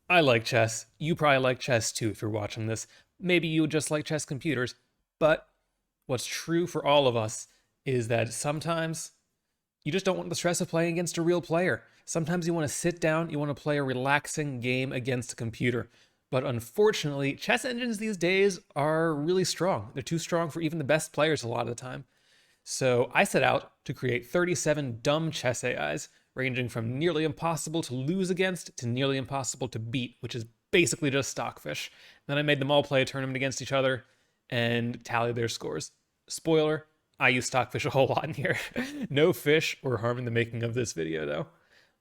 I like chess. You probably like chess too if you're watching this. Maybe you just like chess computers. But what's true for all of us is that sometimes you just don't want the stress of playing against a real player. Sometimes you want to sit down, you want to play a relaxing game against a computer. But unfortunately, chess engines these days are really strong. They're too strong for even the best players a lot of the time. So I set out to create 37 dumb chess AIs, ranging from nearly impossible to lose against to nearly impossible to beat, which is basically just stockfish. Then I made them all play a tournament against each other and tally their scores. Spoiler, I use stockfish a whole lot in here. No fish or harm in the making of this video, though.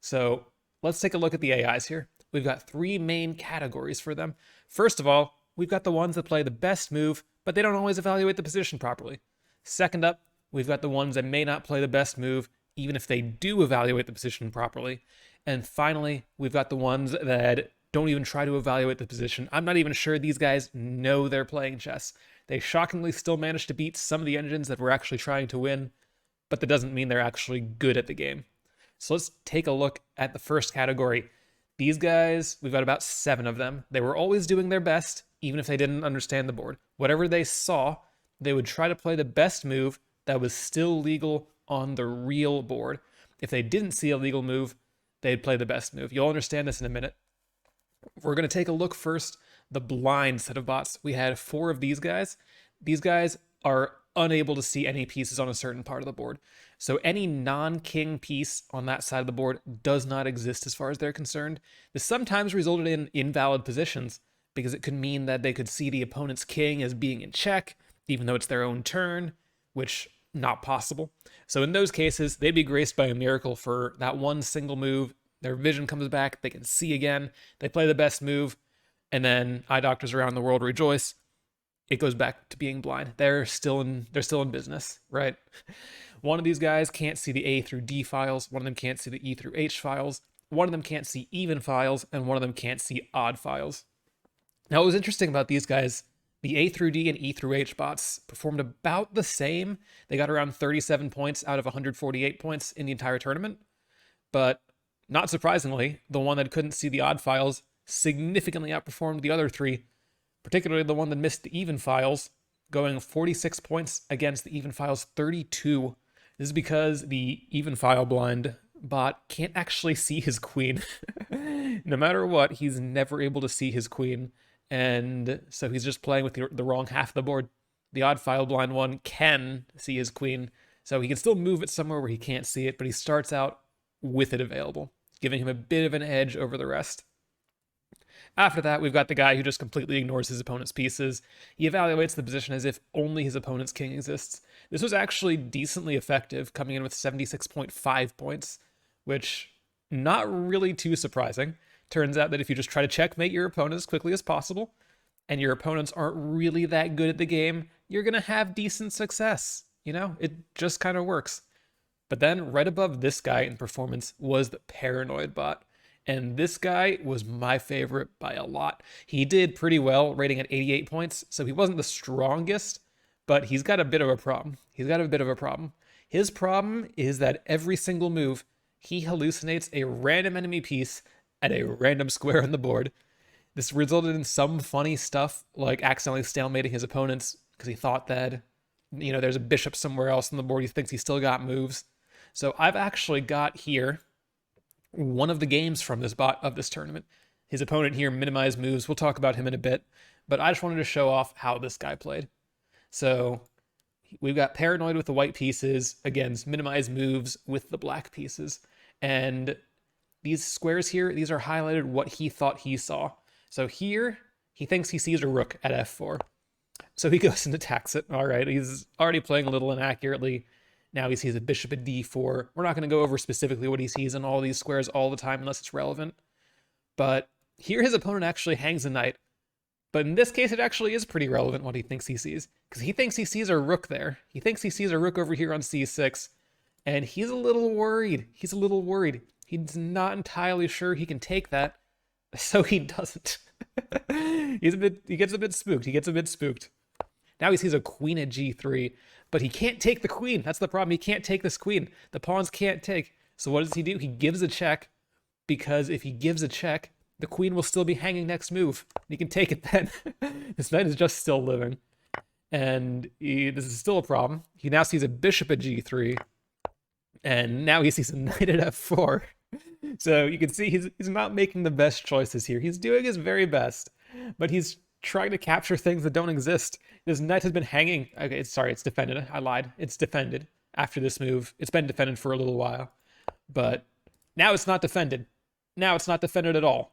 So let's take a look at the AIs here. We've got three main categories for them. First of all, we've got the ones that play the best move, but they don't always evaluate the position properly. Second up, we've got the ones that may not play the best move, even if they do evaluate the position properly. And finally, we've got the ones that don't even try to evaluate the position. I'm not even sure these guys know they're playing chess. They shockingly still managed to beat some of the engines that were actually trying to win, but that doesn't mean they're actually good at the game. So let's take a look at the first category. These guys, we've got about 7 of them. They were always doing their best, even if they didn't understand the board. Whatever they saw, they would try to play the best move that was still legal on the real board. If they didn't see a legal move, they'd play the best move. You'll understand this in a minute. We're going to take a look first, the blind set of bots. We had 4 of these guys. These guys are unable to see any pieces on a certain part of the board. So any non-king piece on that side of the board does not exist as far as they're concerned. This sometimes resulted in invalid positions because it could mean that they could see the opponent's king as being in check, even though it's their own turn, which not possible. So in those cases, they'd be graced by a miracle for that one single move. Their vision comes back, they can see again, they play the best move, and then eye doctors around the world rejoice. It goes back to being blind. They're still in business, right? One of these guys can't see the A through D files, one of them can't see the E through H files, one of them can't see even files, and one of them can't see odd files. Now, what was interesting about these guys, the A through D and E through H bots performed about the same. They got around 37 points out of 148 points in the entire tournament. But not surprisingly, the one that couldn't see the odd files significantly outperformed the other 3, particularly the one that missed the even files, going 46 points against the even files 32. This is because the even file blind bot can't actually see his queen. No matter what, he's never able to see his queen. And so he's just playing with the wrong half of the board. The odd file blind one can see his queen, so he can still move it somewhere where he can't see it, but he starts out with it available, giving him a bit of an edge over the rest. After that, we've got the guy who just completely ignores his opponent's pieces. He evaluates the position as if only his opponent's king exists. This was actually decently effective, coming in with 76.5 points, which not really too surprising. Turns out that if you just try to checkmate your opponent as quickly as possible, and your opponents aren't really that good at the game, you're going to have decent success. You know, it just kind of works. But then right above this guy in performance was the Paranoid bot. And this guy was my favorite by a lot. He did pretty well, rating at 88 points, so he wasn't the strongest, but he's got a bit of a problem. His problem is that every single move, he hallucinates a random enemy piece at a random square on the board. This resulted in some funny stuff, like accidentally stalemating his opponents because he thought that, there's a bishop somewhere else on the board. He thinks he still got moves. So I've actually got here one of the games from this bot of this tournament. His opponent here minimized moves. We'll talk about him in a bit, but I just wanted to show off how this guy played. So we've got Paranoid with the white pieces against minimized moves with the black pieces. And these squares here, these are highlighted what he thought he saw. So here, he thinks he sees a rook at f4. So he goes and attacks it. All right, he's already playing a little inaccurately. Now he sees a bishop at d4. We're not going to go over specifically what he sees on all these squares all the time unless it's relevant. But here his opponent actually hangs a knight. But in this case, it actually is pretty relevant what he thinks he sees. Because he thinks he sees a rook there. He thinks he sees a rook over here on c6. And he's a little worried. He's not entirely sure he can take that. So he doesn't. He gets a bit spooked. Now he sees a queen at g3, but he can't take the queen. That's the problem. He can't take this queen. The pawns can't take. So what does he do? He gives a check, because if he gives a check, the queen will still be hanging next move. You can take it then. This knight is just still living. And this is still a problem. He now sees a bishop at g3. And now he sees a knight at f4. So you can see he's not making the best choices here. He's doing his very best, but he's trying to capture things that don't exist. This knight has been hanging. Okay, it's defended. I lied. It's defended after this move. It's been defended for a little while, but now it's not defended. Now it's not defended at all.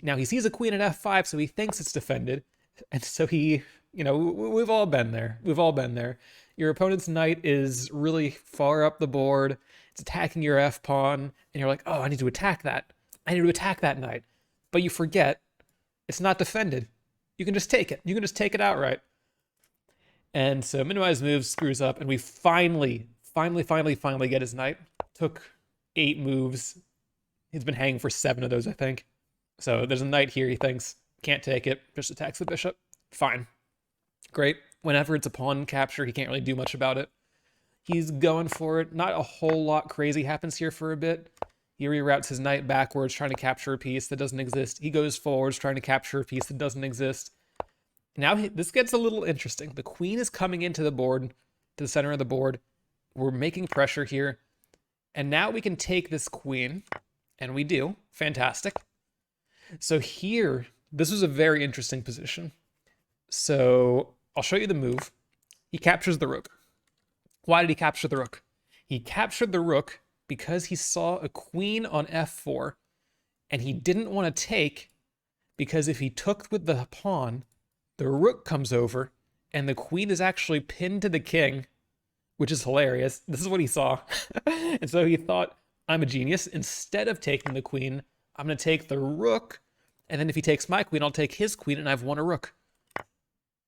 Now he sees a queen at f5, so he thinks it's defended, and so he, we've all been there. We've all been there. Your opponent's knight is really far up the board. It's attacking your f pawn, and you're like, oh, I need to attack that. I need to attack that knight. But you forget it's not defended. You can just take it. You can just take it outright. And so minimize moves screws up, and we finally get his knight. Took 8 moves. He's been hanging for 7 of those, I think. So there's a knight here. He thinks, can't take it. Just attacks the bishop. Fine. Great. Whenever it's a pawn capture, he can't really do much about it. He's going for it. Not a whole lot crazy happens here for a bit. He reroutes his knight backwards, trying to capture a piece that doesn't exist. He goes forwards, trying to capture a piece that doesn't exist. Now this gets a little interesting. The queen is coming into the board, to the center of the board. We're making pressure here. And now we can take this queen, and we do. Fantastic. So here, this was a very interesting position. So I'll show you the move. He captures the rook. Why did he capture the rook? He captured the rook because he saw a queen on f4, and he didn't want to take, because if he took with the pawn, the rook comes over, and the queen is actually pinned to the king, which is hilarious. This is what he saw. And so he thought, I'm a genius. Instead of taking the queen, I'm going to take the rook, and then if he takes my queen, I'll take his queen, and I've won a rook.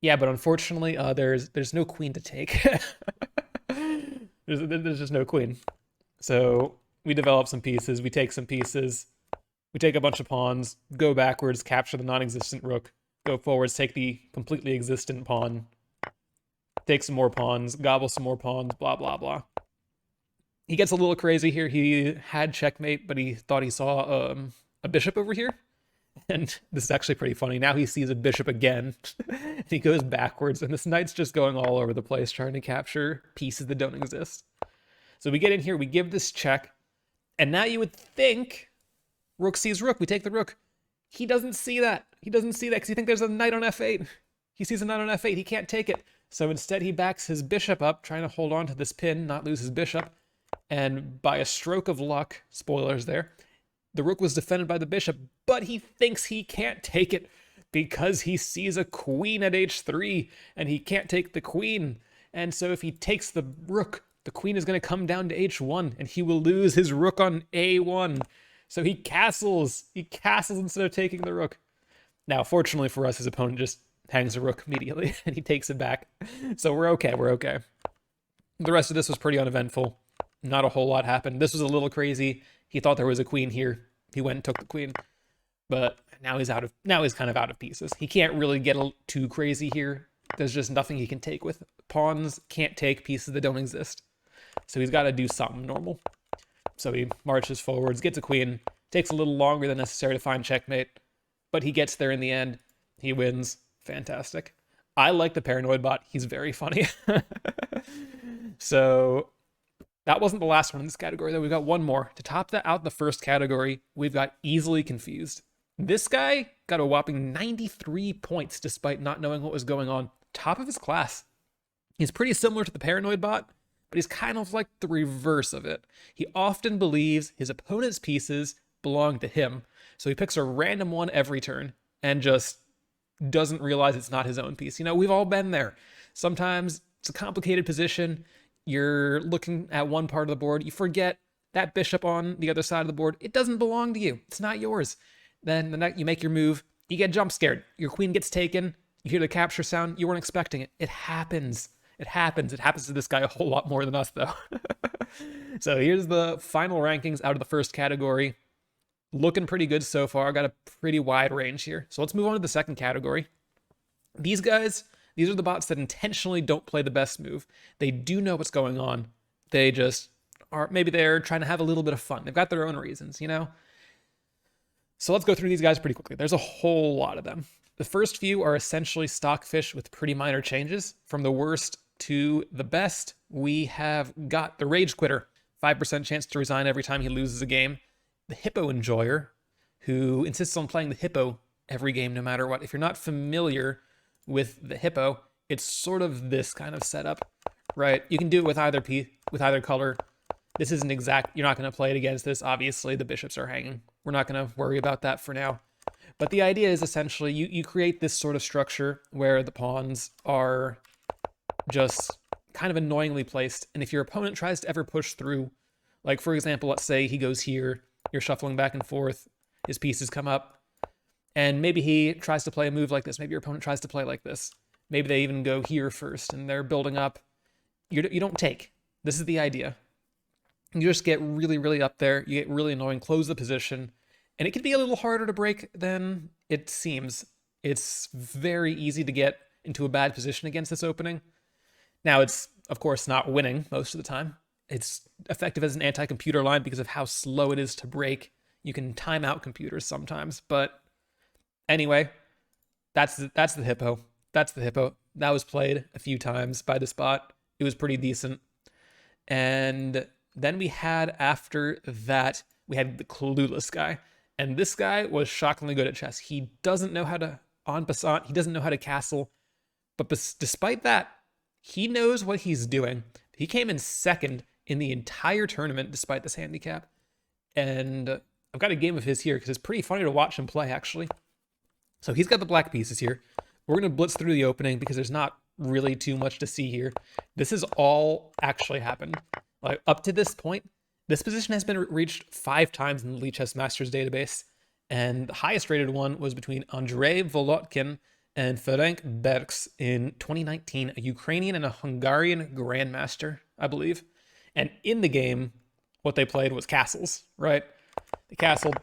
Yeah, but unfortunately, there's no queen to take. There's just no queen. So we develop some pieces, we take some pieces, we take a bunch of pawns, go backwards, capture the non-existent rook, go forwards, take the completely existent pawn, take some more pawns, gobble some more pawns, blah, blah, blah. He gets a little crazy here. He had checkmate, but he thought he saw a bishop over here. And this is actually pretty funny. Now he sees a bishop again. And he goes backwards, and this knight's just going all over the place, trying to capture pieces that don't exist. So we get in here, we give this check, and now you would think rook sees rook, we take the rook. He doesn't see that. He doesn't see that because he thinks there's a knight on f8. He sees a knight on f8, he can't take it. So instead he backs his bishop up, trying to hold on to this pin, not lose his bishop. And by a stroke of luck, spoilers there, the rook was defended by the bishop, but he thinks he can't take it because he sees a queen at h3, and he can't take the queen. And so if he takes the rook, the queen is going to come down to h1, and he will lose his rook on a1. So he castles. He castles instead of taking the rook. Now, fortunately for us, his opponent just hangs the rook immediately, and he takes it back. So we're okay. We're okay. The rest of this was pretty uneventful. Not a whole lot happened. This was a little crazy. He thought there was a queen here. He went and took the queen. But now he's kind of out of pieces. He can't really get too crazy here. There's just nothing he can take with. Pawns can't take pieces that don't exist. So he's got to do something normal. So he marches forwards, gets a queen, takes a little longer than necessary to find checkmate, but he gets there in the end. He wins. Fantastic. I like the Paranoid Bot. He's very funny. So that wasn't the last one in this category, though. We've got one more. To top that out the first category, we've got Easily Confused. This guy got a whopping 93 points despite not knowing what was going on. Top of his class. He's pretty similar to the Paranoid Bot, but he's kind of like the reverse of it. He often believes his opponent's pieces belong to him, so he picks a random one every turn and just doesn't realize it's not his own piece. We've all been there. Sometimes it's a complicated position. You're looking at one part of the board. You forget that bishop on the other side of the board. It doesn't belong to you. It's not yours. Then the night you make your move, you get jump scared. Your queen gets taken. You hear the capture sound. You weren't expecting it. It happens. It happens. It happens to this guy a whole lot more than us, though. So here's the final rankings out of the first category. Looking pretty good so far. Got a pretty wide range here. So let's move on to the second category. These guys, these are the bots that intentionally don't play the best move. They do know what's going on. They just are, maybe they're trying to have a little bit of fun. They've got their own reasons, So let's go through these guys pretty quickly. There's a whole lot of them. The first few are essentially stock fish with pretty minor changes. From the worst to the best, we have got the Rage Quitter, 5% chance to resign every time he loses a game. The Hippo Enjoyer, who insists on playing the Hippo every game no matter what. If you're not familiar with the Hippo, it's sort of this kind of setup, right? You can do it with either color. This isn't exact. You're not going to play it against this. Obviously, the bishops are hanging. We're not going to worry about that for now. But the idea is essentially you create this sort of structure where the pawns are just kind of annoyingly placed. And if your opponent tries to ever push through, like for example, let's say he goes here, you're shuffling back and forth, his pieces come up, and maybe he tries to play a move like this. Maybe your opponent tries to play like this. Maybe they even go here first and they're building up. You don't take. This is the idea. You just get really, really up there. You get really annoying, close the position. And it can be a little harder to break than it seems. It's very easy to get into a bad position against this opening. Now, it's, of course, not winning most of the time. It's effective as an anti-computer line because of how slow it is to break. You can time out computers sometimes. But anyway, that's the Hippo. That's the Hippo. That was played a few times by the spot. It was pretty decent. And then we had, after that, we had the Clueless guy. And this guy was shockingly good at chess. He doesn't know how to en passant. He doesn't know how to castle. But despite that, he knows what he's doing. He came in second in the entire tournament despite this handicap. And I've got a game of his here because it's pretty funny to watch him play, actually. So he's got the black pieces here. We're going to blitz through the opening because there's not really too much to see here. This has all actually happened. Like, up to this point, this position has been reached 5 times in the Lichess Masters database, and the highest rated one was between Andrei Volodkin and Ferenc Berks in 2019, a Ukrainian and a Hungarian grandmaster, I believe. And in the game, what they played was castles, right? They castled,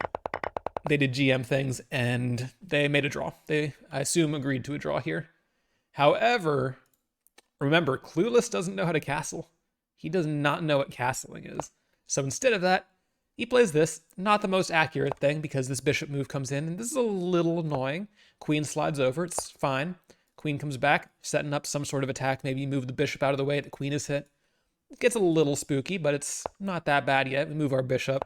they did GM things, and they made a draw. They, I assume, agreed to a draw here. However, remember, Clueless doesn't know how to castle. He does not know what castling is. So instead of that, he plays this. Not the most accurate thing because this bishop move comes in, and this is a little annoying. Queen slides over. It's fine. Queen comes back, setting up some sort of attack. Maybe you move the bishop out of the way. The queen is hit. It gets a little spooky, but it's not that bad yet. We move our bishop.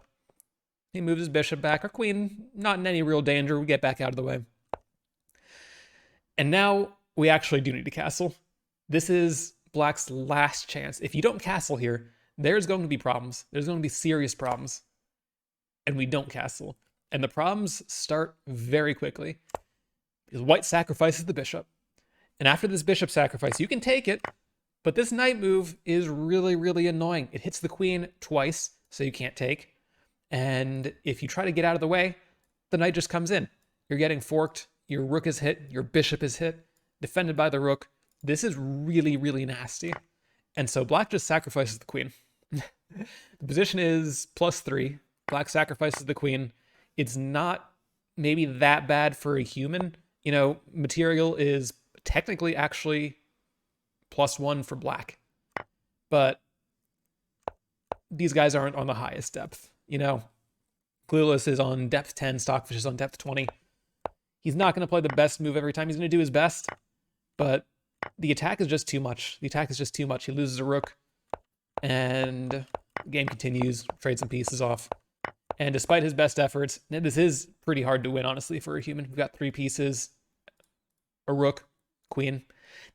He moves his bishop back. Our queen, not in any real danger. We get back out of the way. And now we actually do need to castle. This is Black's last chance. If you don't castle here, there's going to be problems. There's going to be serious problems. And we don't castle. And the problems start very quickly. Because White sacrifices the bishop. And after this bishop sacrifice, you can take it. But this knight move is really, really annoying. It hits the queen twice, so you can't take. And if you try to get out of the way, the knight just comes in. You're getting forked. Your rook is hit. Your bishop is hit. Defended by the rook. This is really, really nasty. And so Black just sacrifices the queen. The position is +3. Black sacrifices the queen. It's not maybe that bad for a human. You know, material is technically actually +1 for Black. But these guys aren't on the highest depth. You know, Clueless is on depth 10, Stockfish is on depth 20. He's not going to play the best move every time. He's going to do his best. But the attack is just too much. The attack is just too much. He loses a rook. And the game continues. Trade some pieces off. And despite his best efforts, this is pretty hard to win, honestly, for a human. We've got 3 pieces. A rook. Queen.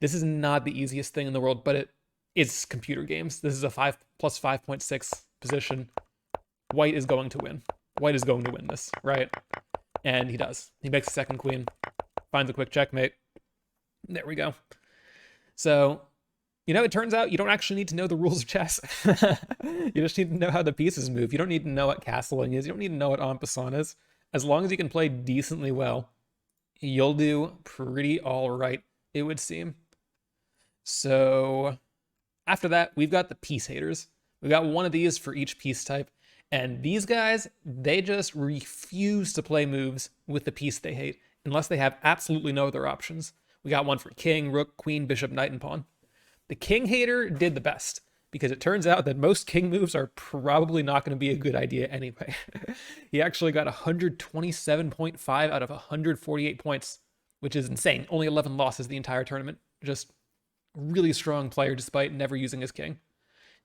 This is not the easiest thing in the world, but it's computer games. This is a 5 plus 5.6 position. White is going to win. White is going to win this, right? And he does. He makes a second queen. Finds a quick checkmate. There we go. So, you know, it turns out you don't actually need to know the rules of chess. You just need to know how the pieces move. You don't need to know what castling is. You don't need to know what en passant is. As long as you can play decently well, you'll do pretty all right, it would seem. So after that, we've got the piece haters. We've got one of these for each piece type. And these guys, they just refuse to play moves with the piece they hate unless they have absolutely no other options. We got one for king, rook, queen, bishop, knight, and pawn. The king hater did the best because it turns out that most king moves are probably not going to be a good idea anyway. He actually got 127.5 out of 148 points, which is insane. Only 11 losses the entire tournament. Just really strong player despite never using his king.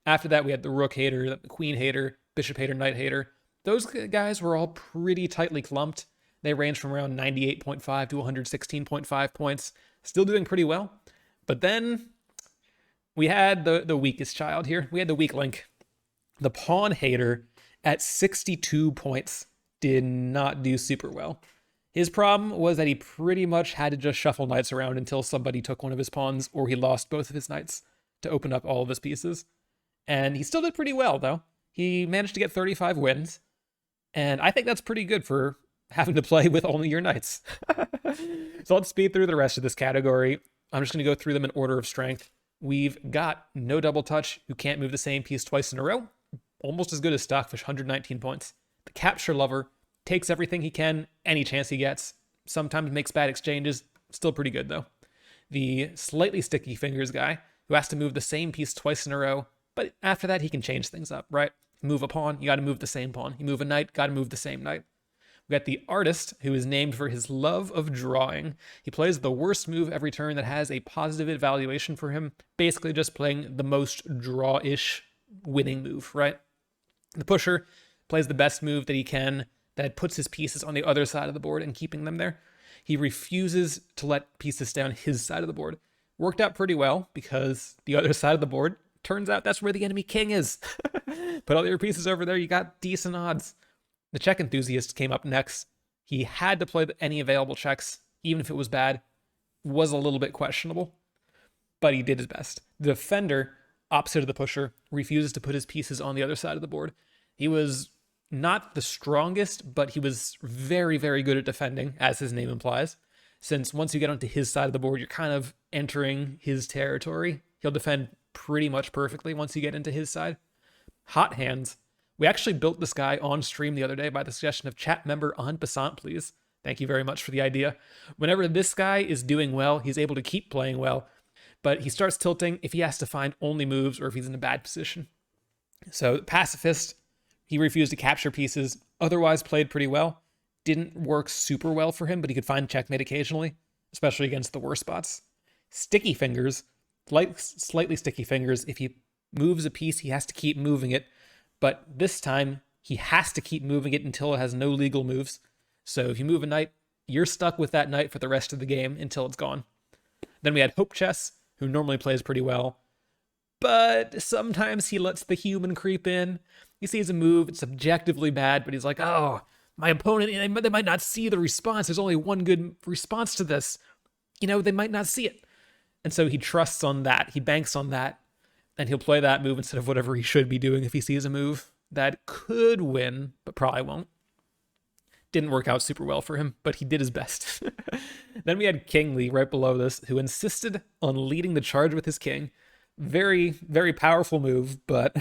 After that, we had the rook hater, the queen hater, bishop hater, knight hater. Those guys were all pretty tightly clumped. They ranged from around 98.5 to 116.5 points. Still doing pretty well. But then we had the weakest child here. We had the weak link. The pawn hater at 62 points did not do super well. His problem was that he pretty much had to just shuffle knights around until somebody took one of his pawns or he lost both of his knights to open up all of his pieces. And he still did pretty well, though. He managed to get 35 wins. And I think that's pretty good for having to play with only your knights. So let's speed through the rest of this category. I'm just going to go through them in order of strength. We've got no double touch, who can't move the same piece twice in a row. Almost as good as Stockfish, 119 points. The capture lover takes everything he can, any chance he gets. Sometimes makes bad exchanges. Still pretty good, though. The slightly sticky fingers guy, who has to move the same piece twice in a row. But after that, he can change things up, right? Move a pawn, you got to move the same pawn. You move a knight, got to move the same knight. We got the artist, who is named for his love of drawing. He plays the worst move every turn that has a positive evaluation for him, basically just playing the most draw-ish winning move, right? The pusher plays the best move that he can, that puts his pieces on the other side of the board and keeping them there. He refuses to let pieces stay on his side of the board. Worked out pretty well, because the other side of the board, turns out that's where the enemy king is. Put all your pieces over there, you got decent odds. The check enthusiast came up next. He had to play any available checks, even if it was bad. Was a little bit questionable, but he did his best. The defender, opposite of the pusher, refuses to put his pieces on the other side of the board. He was not the strongest, but he was very, very good at defending, as his name implies. Since once you get onto his side of the board, you're kind of entering his territory. He'll defend pretty much perfectly once you get into his side. Hot hands. We actually built this guy on stream the other day by the suggestion of chat member en passant, please. Thank you very much for the idea. Whenever this guy is doing well, he's able to keep playing well, but he starts tilting if he has to find only moves or if he's in a bad position. So pacifist, he refused to capture pieces, otherwise played pretty well. Didn't work super well for him, but he could find checkmate occasionally, especially against the worst spots. Sticky fingers, slightly sticky fingers. If he moves a piece, he has to keep moving it. But this time, he has to keep moving it until it has no legal moves. So if you move a knight, you're stuck with that knight for the rest of the game until it's gone. Then we had Hope Chess, who normally plays pretty well. But sometimes he lets the human creep in. He sees a move, it's objectively bad, but he's like, oh, my opponent, they might not see the response. There's only one good response to this. They might not see it. And so he trusts on that. He banks on that. And he'll play that move instead of whatever he should be doing if he sees a move that could win, but probably won't. Didn't work out super well for him, but he did his best. Then we had Kingly right below this, who insisted on leading the charge with his king. Very, very powerful move, but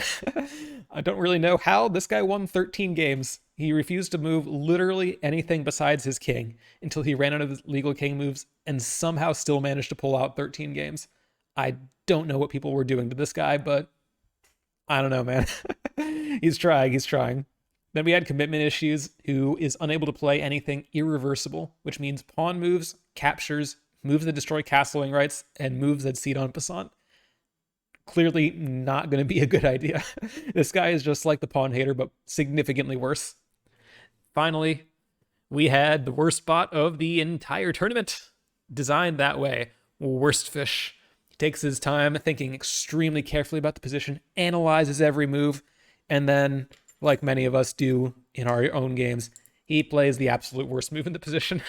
I don't really know how this guy won 13 games. He refused to move literally anything besides his king until he ran out of his legal king moves and somehow still managed to pull out 13 games. I don't know what people were doing to this guy, but I don't know, man. He's trying. Then we had commitment issues, who is unable to play anything irreversible, which means pawn moves, captures, moves that destroy castling rights, and moves that cede en passant. Clearly not going to be a good idea. This guy is just like the pawn hater, but significantly worse. Finally, we had the worst bot of the entire tournament. Designed that way. Worst fish. Takes his time, thinking extremely carefully about the position, analyzes every move, and then, like many of us do in our own games, he plays the absolute worst move in the position.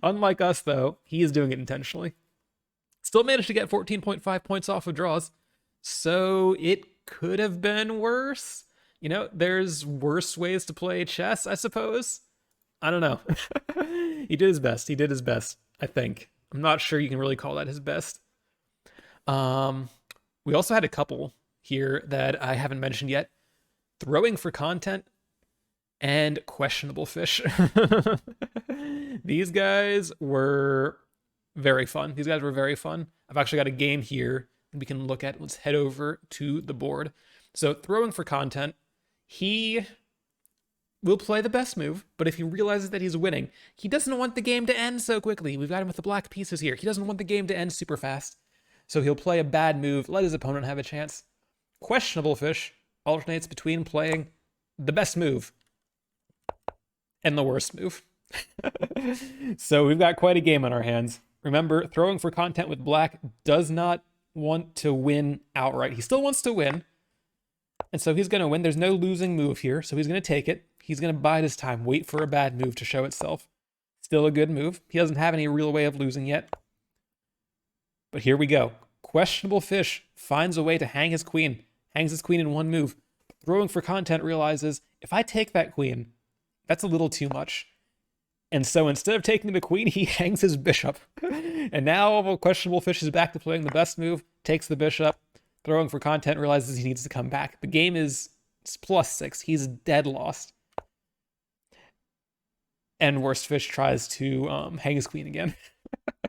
Unlike us, though, he is doing it intentionally. Still managed to get 14.5 points off of draws, so it could have been worse. There's worse ways to play chess, I suppose. I don't know. He did his best, I think. I'm not sure you can really call that his best. We also had a couple here that I haven't mentioned yet. Throwing for Content and Questionablefish. These guys were very fun. I've actually got a game here we can look at. Let's head over to the board. So throwing for content, he will play the best move, but if he realizes that he's winning, he doesn't want the game to end so quickly. We've got him with the black pieces here. He doesn't want the game to end super fast. So he'll play a bad move, let his opponent have a chance. Questionablefish alternates between playing the best move and the worst move. So we've got quite a game on our hands. Remember, throwing for content with black does not want to win outright. He still wants to win, and so he's going to win. There's no losing move here, so he's going to take it. He's going to bide his time, wait for a bad move to show itself. Still a good move. He doesn't have any real way of losing yet. But here we go. Questionablefish finds a way to hang his queen. Hangs his queen in one move. Throwing for content realizes, if I take that queen, that's a little too much. And so instead of taking the queen, he hangs his bishop. And now Questionablefish is back to playing the best move, takes the bishop. Throwing for content realizes he needs to come back. The game is +6. He's dead lost. And Worstfish tries to hang his queen again.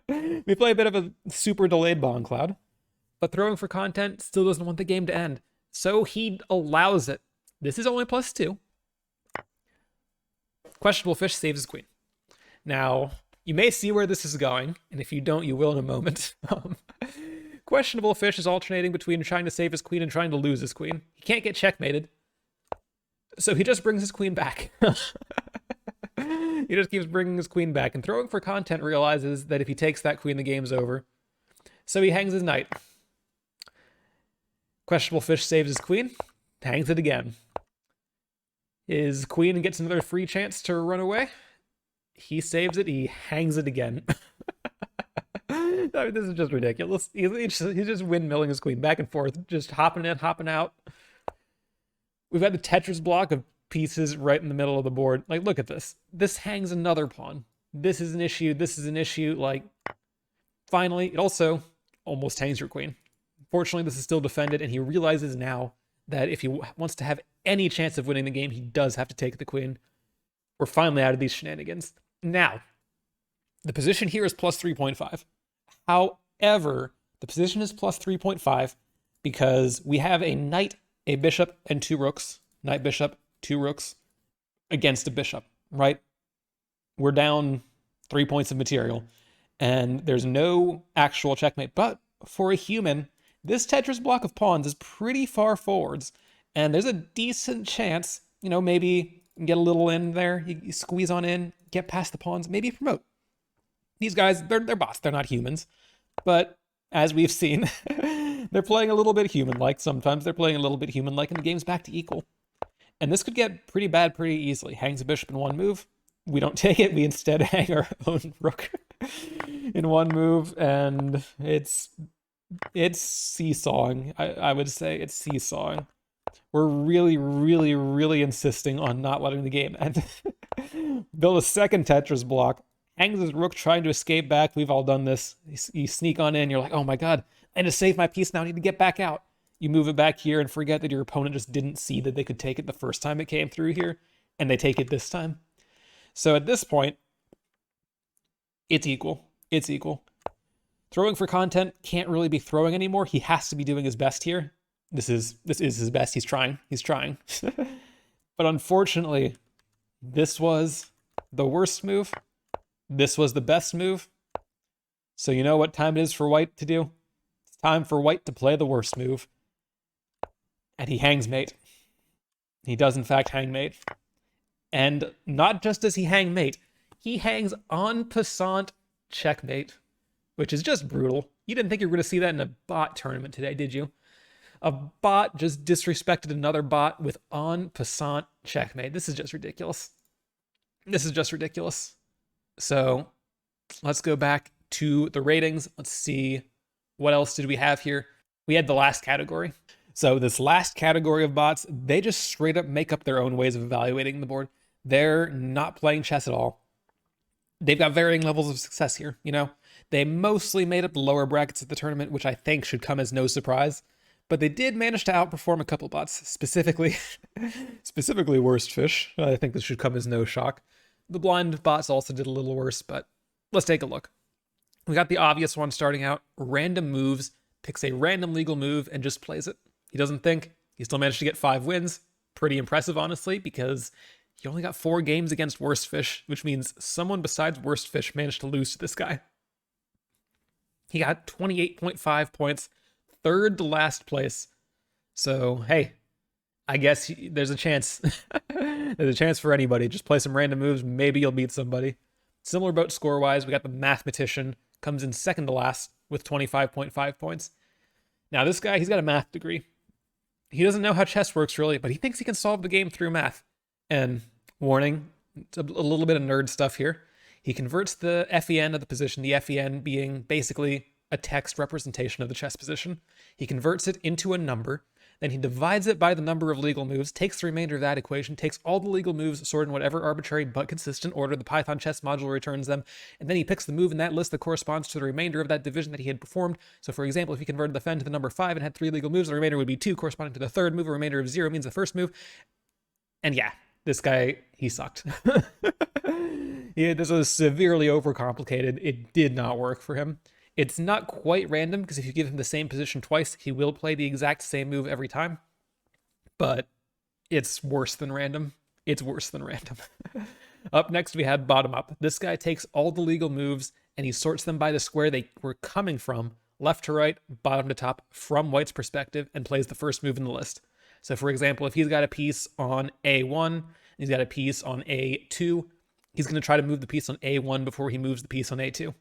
We play a bit of a super delayed Bond Cloud, but throwing for content still doesn't want the game to end. So he allows it. This is only +2. Questionablefish saves his queen. Now, you may see where this is going, and if you don't, you will in a moment. Questionablefish is alternating between trying to save his queen and trying to lose his queen. He can't get checkmated, so he just brings his queen back. He just keeps bringing his queen back, and throwing for content realizes that if he takes that queen, the game's over. So he hangs his knight. Questionablefish saves his queen, hangs it again. His queen gets another free chance to run away. He saves it, he hangs it again. I mean, this is just ridiculous. He's just windmilling his queen back and forth, just hopping in, hopping out. We've got the Tetris block of pieces right in the middle of the board. Like, look at this. This hangs another pawn. This is an issue. This is an issue. Like, finally, it also almost hangs your queen. Fortunately, this is still defended, and he realizes now that if he wants to have any chance of winning the game, he does have to take the queen. We're finally out of these shenanigans. Now, the position here is +3.5. However, the position is +3.5 because we have a knight, a bishop, and 2 rooks. Knight, bishop, 2 rooks against a bishop, right? We're down 3 points of material, and there's no actual checkmate. But for a human, this Tetris block of pawns is pretty far forwards, and there's a decent chance, you know, maybe get a little in there, you squeeze on in, get past the pawns, maybe promote. These guys, they're bots, they're not humans. But as we've seen, they're playing a little bit human-like. Sometimes they're playing a little bit human-like, and the game's back to equal. And this could get pretty bad pretty easily. Hangs a bishop in one move. We don't take it. We instead hang our own rook in one move, and it's seesawing. I would say it's seesawing. We're really, really, really insisting on not letting the game end. Build a second Tetris block. Hangs his rook trying to escape back. We've all done this. You sneak on in. You're like, oh my god, I need to save my piece now. I need to get back out. You move it back here and forget that your opponent just didn't see that they could take it the first time it came through here, and they take it this time. So at this point, it's equal. It's equal. Throwing for content can't really be throwing anymore. He has to be doing his best here. This is his best. He's trying. But unfortunately, this was the worst move. This was the best move. So you know what time it is for white to do? It's time for white to play the worst move. And he hangs mate. He does in fact hang mate. And not just does he hang mate, he hangs en passant checkmate, which is just brutal. You didn't think you were going to see that in a bot tournament today, did you? A bot just disrespected another bot with en passant checkmate. This is just ridiculous. This is just ridiculous. So let's go back to the ratings. Let's see what else did we have here. We had the last category. So this last category of bots, they just straight up make up their own ways of evaluating the board. They're not playing chess at all. They've got varying levels of success here, you know? They mostly made up the lower brackets of the tournament, which I think should come as no surprise. But they did manage to outperform a couple bots, specifically Worstfish. I think this should come as no shock. The blind bots also did a little worse, but let's take a look. We got the obvious one starting out. Random moves picks a random legal move, and just plays it. He doesn't think. He still managed to get 5 wins. Pretty impressive, honestly, because he only got 4 games against Worst Fish, which means someone besides Worst Fish managed to lose to this guy. He got 28.5 points, third to last place. So, hey, I guess there's a chance. There's a chance for anybody. Just play some random moves. Maybe you'll beat somebody. Similar boat score-wise, we got the Mathematician. Comes in second to last with 25.5 points. Now, this guy, he's got a math degree. He doesn't know how chess works, really, but he thinks he can solve the game through math. And, warning, it's a little bit of nerd stuff here. He converts the FEN of the position, the FEN being basically a text representation of the chess position. He converts it into a number. Then he divides it by the number of legal moves, takes the remainder of that equation, takes all the legal moves sorted in whatever arbitrary but consistent order the Python chess module returns them, and then he picks the move in that list that corresponds to the remainder of that division that he had performed. So for example, if he converted the fen to the number 5 and had 3 legal moves, the remainder would be 2, corresponding to the third move. A remainder of 0 means the first move. And yeah, this guy, he sucked. Yeah, this was severely overcomplicated. It did not work for him. It's not quite random, because if you give him the same position twice, he will play the exact same move every time. But it's worse than random. It's worse than random. Up next, we had Bottom Up. This guy takes all the legal moves, and he sorts them by the square they were coming from, left to right, bottom to top, from White's perspective, and plays the first move in the list. So for example, if he's got a piece on A1, and he's got a piece on A2, he's going to try to move the piece on A1 before he moves the piece on A2.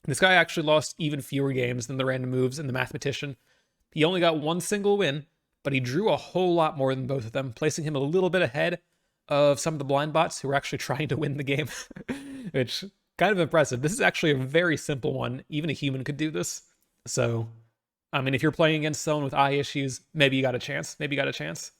This guy actually lost even fewer games than the random moves and the Mathematician. He only got 1 single win, but he drew a whole lot more than both of them, placing him a little bit ahead of some of the blind bots who were actually trying to win the game, which kind of impressive. This is actually a very simple one. Even a human could do this. So, I mean, if you're playing against someone with eye issues, maybe you got a chance. Maybe you got a chance.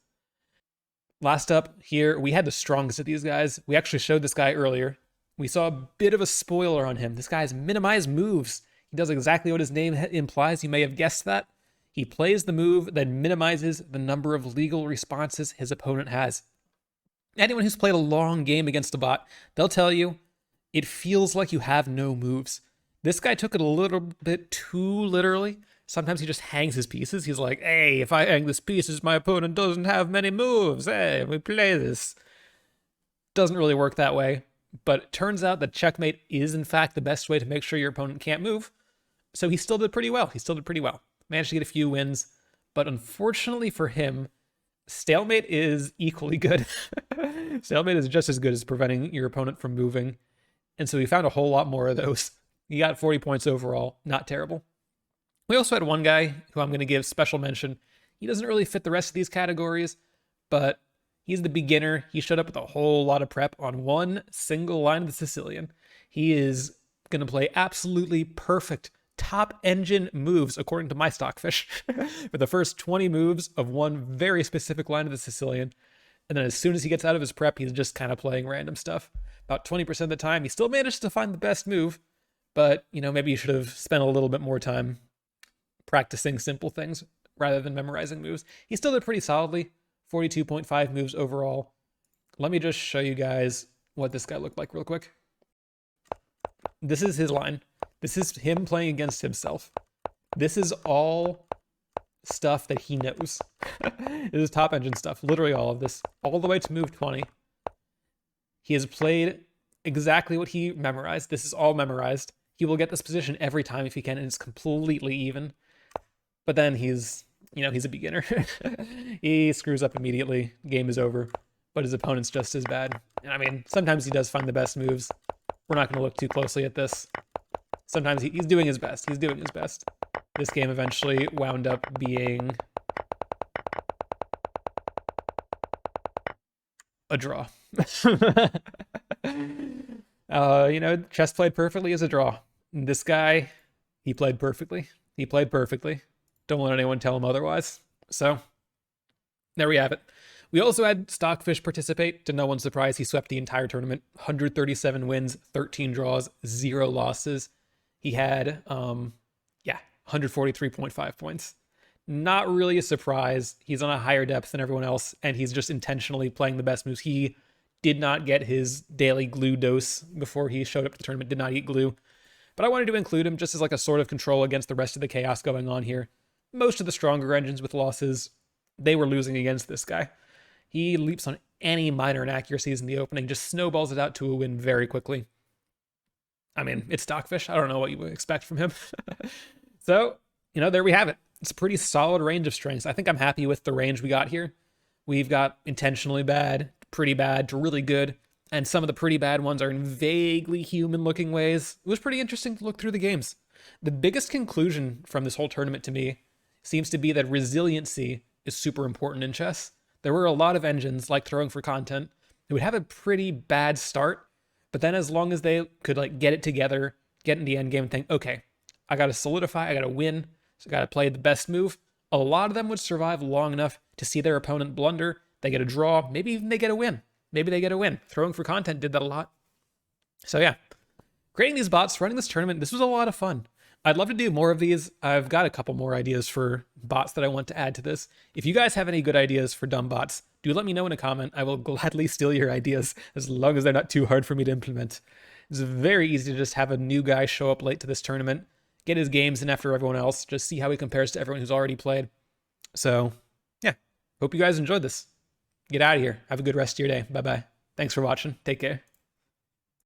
Last up here, we had the strongest of these guys. We actually showed this guy earlier. We saw a bit of a spoiler on him. This guy has minimized moves. He does exactly what his name implies. You may have guessed that. He plays the move that minimizes the number of legal responses his opponent has. Anyone who's played a long game against a bot, they'll tell you it feels like you have no moves. This guy took it a little bit too literally. Sometimes he just hangs his pieces. He's like, hey, if I hang this pieces, my opponent doesn't have many moves. Hey, we play this. Doesn't really work that way. But it turns out that checkmate is, in fact, the best way to make sure your opponent can't move. So he still did pretty well. Managed to get a few wins. But unfortunately for him, stalemate is equally good. Stalemate is just as good as preventing your opponent from moving. And so he found a whole lot more of those. He got 40 points overall. Not terrible. We also had one guy who I'm going to give special mention. He doesn't really fit the rest of these categories, but he's the beginner. He showed up with a whole lot of prep on one single line of the Sicilian. He is going to play absolutely perfect top engine moves, according to my Stockfish, for the first 20 moves of one very specific line of the Sicilian. And then as soon as he gets out of his prep, he's just kind of playing random stuff. About 20% of the time, he still managed to find the best move, but, you know, maybe you should have spent a little bit more time practicing simple things rather than memorizing moves. He still did pretty solidly, 42.5 moves overall. Let me just show you guys what this guy looked like real quick. This is his line. This is him playing against himself. This is all stuff that he knows. This is top engine stuff, literally all of this, all the way to move 20. He has played exactly what he memorized. This is all memorized. He will get this position every time if he can, and it's completely even. But then he's a beginner. He screws up immediately. Game is over. But his opponent's just as bad. And I mean, sometimes he does find the best moves. We're not going to look too closely at this. Sometimes he's doing his best. He's doing his best. This game eventually wound up being a draw. Chess played perfectly is a draw. This guy, he played perfectly. He played perfectly. Don't let anyone tell him otherwise. So, there we have it. We also had Stockfish participate. To no one's surprise, he swept the entire tournament. 137 wins, 13 draws, 0 losses. He had, 143.5 points. Not really a surprise. He's on a higher depth than everyone else, and he's just intentionally playing the best moves. He did not get his daily glue dose before he showed up to the tournament, did not eat glue. But I wanted to include him just as like a sort of control against the rest of the chaos going on here. Most of the stronger engines with losses, they were losing against this guy. He leaps on any minor inaccuracies in the opening, just snowballs it out to a win very quickly. I mean, it's Stockfish. I don't know what you would expect from him. So, there we have it. It's a pretty solid range of strengths. I think I'm happy with the range we got here. We've got intentionally bad, pretty bad, to really good, and some of the pretty bad ones are in vaguely human-looking ways. It was pretty interesting to look through the games. The biggest conclusion from this whole tournament to me seems to be that resiliency is super important in chess. There were a lot of engines, like Throwing for Content, who would have a pretty bad start, but then as long as they could like get it together, get in the end game and think, okay, I gotta solidify, I gotta win, so I gotta play the best move, a lot of them would survive long enough to see their opponent blunder, they get a draw, maybe even they get a win. Maybe they get a win. Throwing for Content did that a lot. So yeah, creating these bots, running this tournament, this was a lot of fun. I'd love to do more of these. I've got a couple more ideas for bots that I want to add to this. If you guys have any good ideas for dumb bots, do let me know in a comment. I will gladly steal your ideas as long as they're not too hard for me to implement. It's very easy to just have a new guy show up late to this tournament, get his games in after everyone else, just see how he compares to everyone who's already played. So yeah, hope you guys enjoyed this. Get out of here. Have a good rest of your day. Bye-bye. Thanks for watching. Take care.